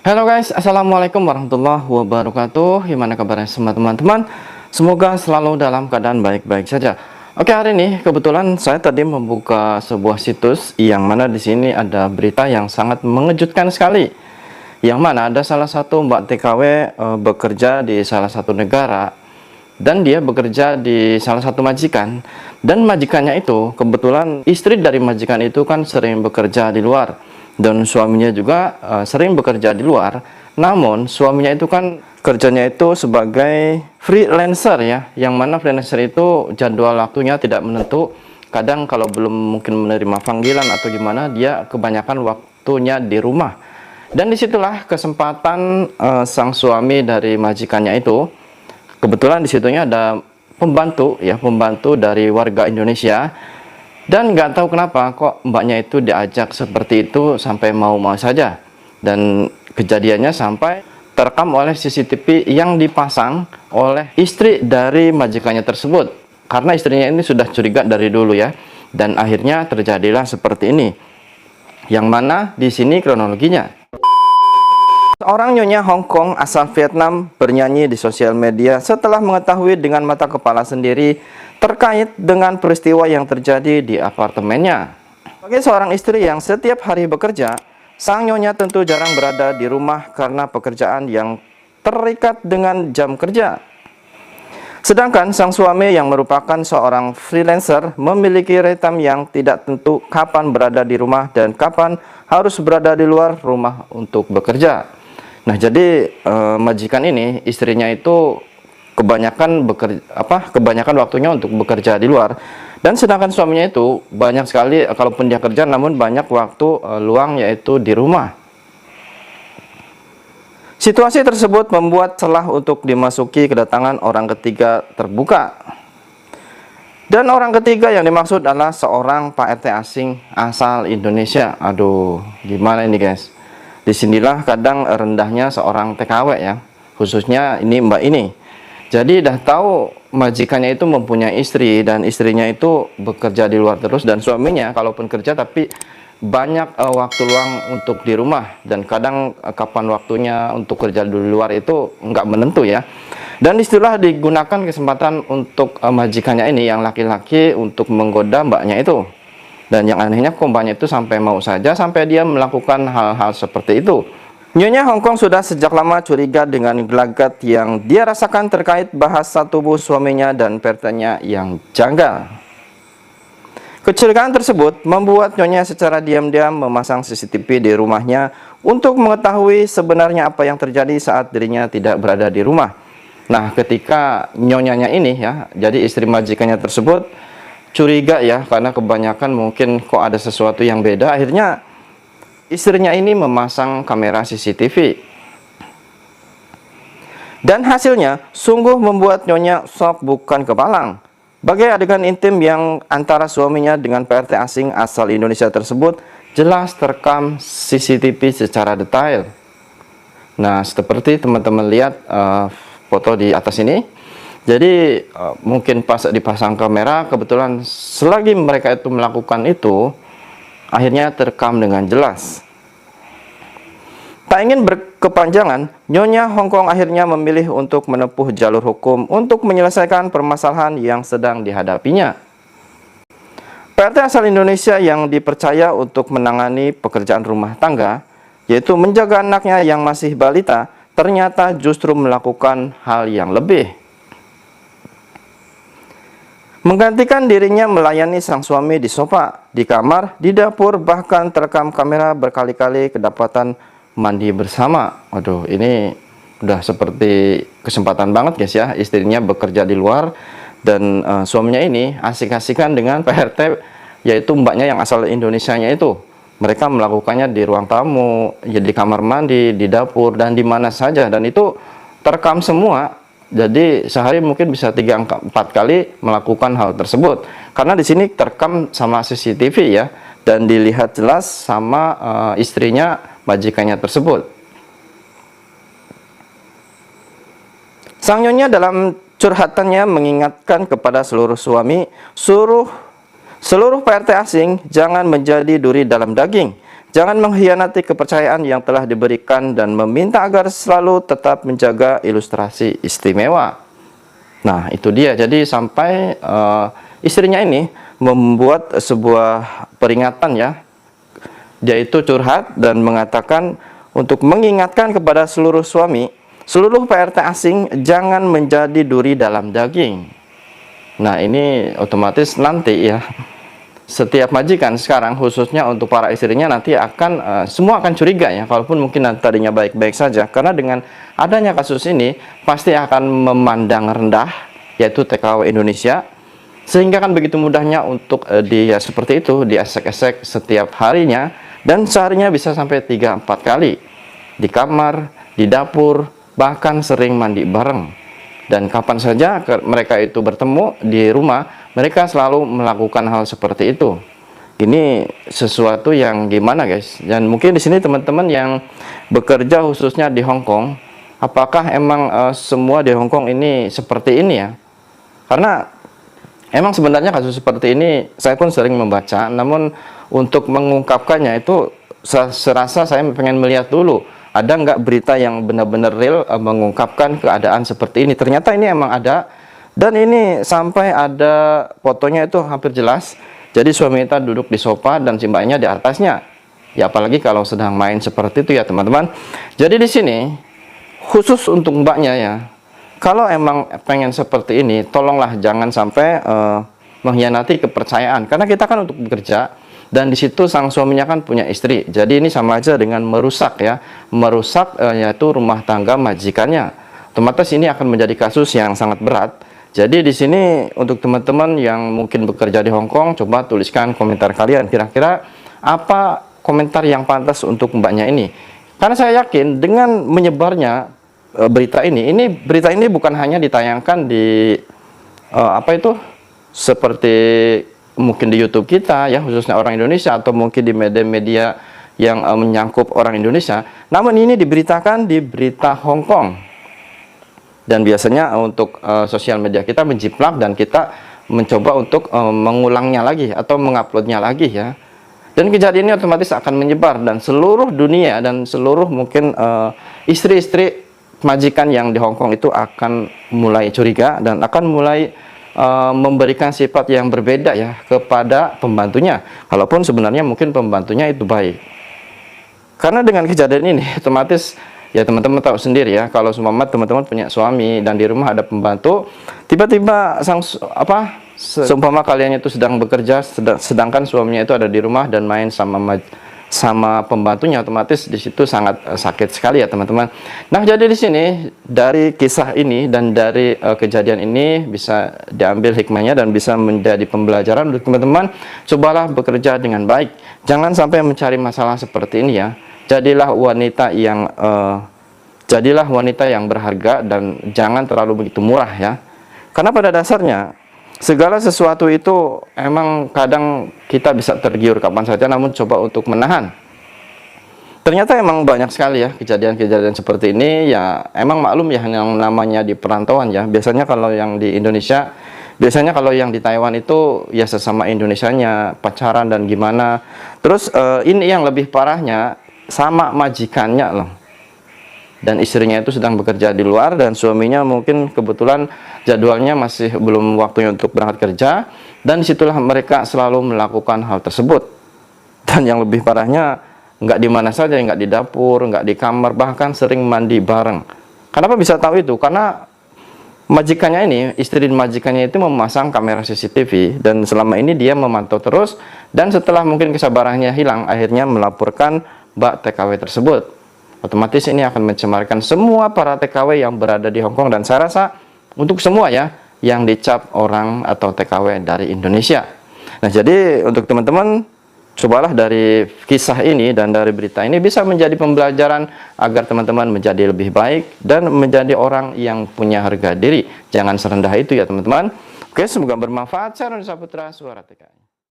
Halo guys, assalamualaikum warahmatullahi wabarakatuh. Gimana kabarnya semua teman-teman? Semoga selalu dalam keadaan baik-baik saja. Oke, hari ini kebetulan saya tadi membuka sebuah situs yang mana di sini ada berita yang sangat mengejutkan sekali. Yang mana ada salah satu Mbak TKW bekerja di salah satu negara dan dia bekerja di salah satu majikan, dan majikannya itu kebetulan istri dari majikan itu kan sering bekerja di luar. Dan suaminya juga sering bekerja di luar. Namun suaminya itu kan kerjanya itu sebagai freelancer ya, yang mana freelancer itu jadwal waktunya tidak menentu. Kadang kalau belum mungkin menerima panggilan atau gimana, dia kebanyakan waktunya di rumah. Dan disitulah kesempatan sang suami dari majikannya itu. Kebetulan disitunya ada pembantu ya, pembantu dari warga Indonesia. Dan nggak tahu kenapa kok mbaknya itu diajak seperti itu sampai mau-mau saja. Dan kejadiannya sampai terekam oleh CCTV yang dipasang oleh istri dari majikannya tersebut. Karena istrinya ini sudah curiga dari dulu ya. Dan akhirnya terjadilah seperti ini. Yang mana di sini kronologinya. Seorang nyonya Hong Kong asal Vietnam bernyanyi di sosial media setelah mengetahui dengan mata kepala sendiri terkait dengan peristiwa yang terjadi di apartemennya. Sebagai seorang istri yang setiap hari bekerja, sang nyonya tentu jarang berada di rumah karena pekerjaan yang terikat dengan jam kerja. Sedangkan sang suami yang merupakan seorang freelancer memiliki ritem yang tidak tentu kapan berada di rumah dan kapan harus berada di luar rumah untuk bekerja. Nah, jadi majikan ini istrinya itu kebanyakan waktunya untuk bekerja di luar, dan sedangkan suaminya itu banyak sekali kalaupun dia kerja namun banyak waktu luang yaitu di rumah. Situasi tersebut membuat celah untuk dimasuki kedatangan orang ketiga terbuka. Dan orang ketiga yang dimaksud adalah seorang Pak RT asing asal Indonesia. Aduh, gimana ini guys? Disinilah kadang rendahnya seorang TKW ya, khususnya ini mbak ini. Jadi dah tahu majikannya itu mempunyai istri dan istrinya itu bekerja di luar terus, dan suaminya kalaupun kerja tapi banyak waktu luang untuk di rumah, dan kadang kapan waktunya untuk kerja di luar itu nggak menentu ya. Dan disitulah digunakan kesempatan untuk majikannya ini yang laki-laki untuk menggoda mbaknya itu. Dan yang anehnya kok mbaknya itu sampai mau saja sampai dia melakukan hal-hal seperti itu. Nyonya Hong Kong sudah sejak lama curiga dengan gelagat yang dia rasakan terkait bahasa tubuh suaminya dan pertanyaan yang janggal. Kecurigaan tersebut membuat Nyonya secara diam-diam memasang CCTV di rumahnya untuk mengetahui sebenarnya apa yang terjadi saat dirinya tidak berada di rumah. Nah, ketika Nyonyanya ini ya, jadi istri majikannya tersebut curiga ya, karena kebanyakan mungkin kok ada sesuatu yang beda. Akhirnya istrinya ini memasang kamera CCTV. Dan hasilnya sungguh membuat Nyonya shock bukan kepalang. Bagai adegan intim yang antara suaminya dengan PRT asing asal Indonesia tersebut jelas terekam CCTV secara detail. Nah, seperti teman-teman lihat foto di atas ini. Jadi mungkin pas dipasang kamera, kebetulan selagi mereka itu melakukan itu, akhirnya terekam dengan jelas. Tak ingin berkepanjangan, Nyonya Hong Kong akhirnya memilih untuk menempuh jalur hukum untuk menyelesaikan permasalahan yang sedang dihadapinya. PRT asal Indonesia yang dipercaya untuk menangani pekerjaan rumah tangga, yaitu menjaga anaknya yang masih balita, ternyata justru melakukan hal yang lebih. Menggantikan dirinya melayani sang suami di sofa, di kamar, di dapur, bahkan terekam kamera berkali-kali kedapatan mandi bersama. Waduh, ini udah seperti kesempatan banget guys ya, istrinya bekerja di luar dan suaminya ini asik-asikan dengan PRT, yaitu mbaknya yang asal Indonesianya itu. Mereka melakukannya di ruang tamu, ya di kamar mandi, di dapur, dan di mana saja, dan itu terekam semua. Jadi sehari mungkin bisa 3-4 kali melakukan hal tersebut, karena di sini terekam sama CCTV ya, dan dilihat jelas sama istrinya majikannya tersebut. Sang Nyonya dalam curhatannya mengingatkan kepada seluruh suami, seluruh PRT asing jangan menjadi duri dalam daging, Jangan mengkhianati kepercayaan yang telah diberikan dan meminta agar selalu tetap menjaga ilustrasi istimewa. Nah, itu dia. Jadi sampai istrinya ini membuat sebuah peringatan ya. Dia itu curhat dan mengatakan untuk mengingatkan kepada seluruh suami, seluruh PRT asing jangan menjadi duri dalam daging. Nah, ini otomatis nanti ya, setiap majikan sekarang khususnya untuk para istrinya nanti akan semua akan curiga ya, walaupun mungkin tadinya baik-baik saja, karena dengan adanya kasus ini pasti akan memandang rendah yaitu TKW Indonesia, sehingga kan begitu mudahnya untuk dia seperti itu diesek-esek setiap harinya, dan seharinya bisa sampai 3-4 kali di kamar, di dapur, bahkan sering mandi bareng. Dan kapan saja mereka itu bertemu di rumah, mereka selalu melakukan hal seperti itu. Ini sesuatu yang gimana guys? Dan mungkin di sini teman-teman yang bekerja khususnya di Hong Kong, apakah emang semua di Hong Kong ini seperti ini ya? Karena emang sebenarnya kasus seperti ini saya pun sering membaca, namun untuk mengungkapkannya itu serasa saya pengen melihat dulu, ada nggak berita yang benar-benar real mengungkapkan keadaan seperti ini. Ternyata ini emang ada, dan ini sampai ada fotonya itu hampir jelas. Jadi suami kita duduk di sofa dan si mbaknya di atasnya. Ya apalagi kalau sedang main seperti itu ya teman-teman. Jadi di sini khusus untuk mbaknya ya, kalau emang pengen seperti ini, tolonglah jangan sampai mengkhianati kepercayaan. Karena kita kan untuk bekerja, dan di situ sang suaminya kan punya istri. Jadi ini sama aja dengan merusak ya, merusak yaitu rumah tangga majikannya. Otomatis ini akan menjadi kasus yang sangat berat. Jadi di sini untuk teman-teman yang mungkin bekerja di Hong Kong, coba tuliskan komentar kalian. Kira-kira apa komentar yang pantas untuk mbaknya ini? Karena saya yakin dengan menyebarnya berita ini bukan hanya ditayangkan di apa itu seperti mungkin di YouTube kita ya, khususnya orang Indonesia, atau mungkin di media-media yang menyangkut orang Indonesia, namun ini diberitakan di berita Hong Kong. Dan biasanya untuk sosial media kita menjiplak dan kita mencoba untuk mengulangnya lagi atau menguploadnya lagi ya. Dan kejadian ini otomatis akan menyebar dan seluruh dunia dan seluruh mungkin istri-istri majikan yang di Hong Kong itu akan mulai curiga dan akan mulai memberikan sifat yang berbeda ya kepada pembantunya, walaupun sebenarnya mungkin pembantunya itu baik. Karena dengan kejadian ini otomatis ya teman-teman tahu sendiri ya, kalau teman-teman punya suami dan di rumah ada pembantu, tiba-tiba seumpama kalian itu sedang bekerja sedangkan suaminya itu ada di rumah dan main sama pembantunya, otomatis di situ sangat sakit sekali ya teman-teman. Nah, jadi di sini dari kisah ini dan dari kejadian ini bisa diambil hikmahnya dan bisa menjadi pembelajaran untuk teman-teman. Cobalah bekerja dengan baik, jangan sampai mencari masalah seperti ini ya. Jadilah wanita yang berharga dan jangan terlalu begitu murah ya. Karena pada dasarnya segala sesuatu itu emang kadang kita bisa tergiur kapan saja, namun coba untuk menahan. Ternyata emang banyak sekali ya kejadian-kejadian seperti ini ya. Emang maklum ya yang namanya di perantauan ya. Biasanya kalau yang di Indonesia, biasanya kalau yang di Taiwan itu ya sesama Indonesianya pacaran dan gimana. Terus ini yang lebih parahnya sama majikannya loh. Dan istrinya itu sedang bekerja di luar dan suaminya mungkin kebetulan jadwalnya masih belum waktunya untuk berangkat kerja, dan disitulah mereka selalu melakukan hal tersebut. Dan yang lebih parahnya nggak di mana saja, nggak di dapur, nggak di kamar, bahkan sering mandi bareng. Kenapa bisa tahu itu? Karena majikannya ini, istri majikannya itu memasang kamera CCTV dan selama ini dia memantau terus, dan setelah mungkin kesabarannya hilang akhirnya melaporkan Mbak TKW tersebut. Otomatis ini akan mencemarkan semua para TKW yang berada di Hong Kong, dan saya rasa untuk semua ya yang dicap orang atau TKW dari Indonesia. Nah, jadi untuk teman-teman, cobalah dari kisah ini dan dari berita ini bisa menjadi pembelajaran agar teman-teman menjadi lebih baik dan menjadi orang yang punya harga diri. Jangan serendah itu ya teman-teman. Oke, semoga bermanfaat. Saya Roni Saputra, Suara TKI.